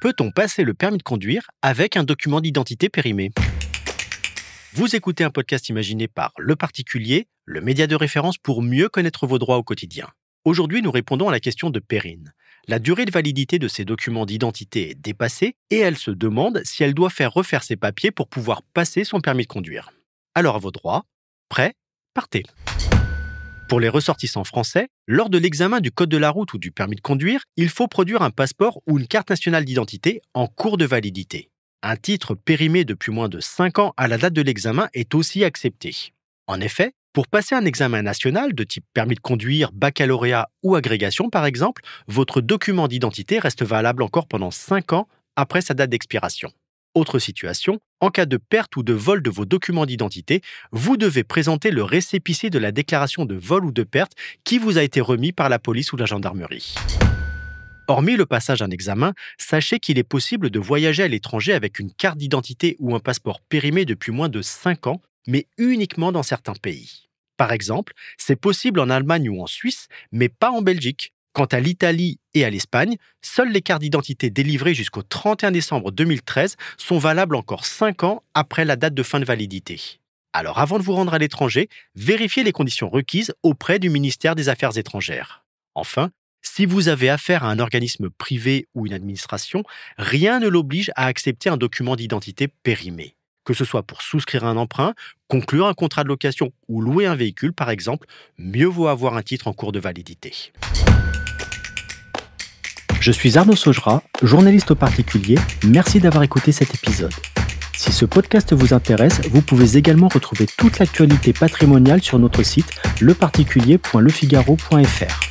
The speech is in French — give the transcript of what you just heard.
Peut-on passer le permis de conduire avec un document d'identité périmé? Vous écoutez un podcast imaginé par Le Particulier, le média de référence pour mieux connaître vos droits au quotidien. Aujourd'hui, nous répondons à la question de Perrine. La durée de validité de ses documents d'identité est dépassée et elle se demande si elle doit faire refaire ses papiers pour pouvoir passer son permis de conduire. Alors à vos droits, prêts, partez. Pour les ressortissants français, lors de l'examen du code de la route ou du permis de conduire, il faut produire un passeport ou une carte nationale d'identité en cours de validité. Un titre périmé depuis moins de 5 ans à la date de l'examen est aussi accepté. En effet, pour passer un examen national de type permis de conduire, baccalauréat ou agrégation par exemple, votre document d'identité reste valable encore pendant 5 ans après sa date d'expiration. Autre situation, en cas de perte ou de vol de vos documents d'identité, vous devez présenter le récépissé de la déclaration de vol ou de perte qui vous a été remis par la police ou la gendarmerie. Hormis le passage d'un examen, sachez qu'il est possible de voyager à l'étranger avec une carte d'identité ou un passeport périmé depuis moins de 5 ans, mais uniquement dans certains pays. Par exemple, c'est possible en Allemagne ou en Suisse, mais pas en Belgique. Quant à l'Italie et à l'Espagne, seules les cartes d'identité délivrées jusqu'au 31 décembre 2013 sont valables encore 5 ans après la date de fin de validité. Alors avant de vous rendre à l'étranger, vérifiez les conditions requises auprès du ministère des Affaires étrangères. Enfin, si vous avez affaire à un organisme privé ou une administration, rien ne l'oblige à accepter un document d'identité périmé. Que ce soit pour souscrire un emprunt, conclure un contrat de location ou louer un véhicule par exemple, mieux vaut avoir un titre en cours de validité. Je suis Arnaud Saugera, journaliste au particulier. Merci d'avoir écouté cet épisode. Si ce podcast vous intéresse, vous pouvez également retrouver toute l'actualité patrimoniale sur notre site leparticulier.lefigaro.fr.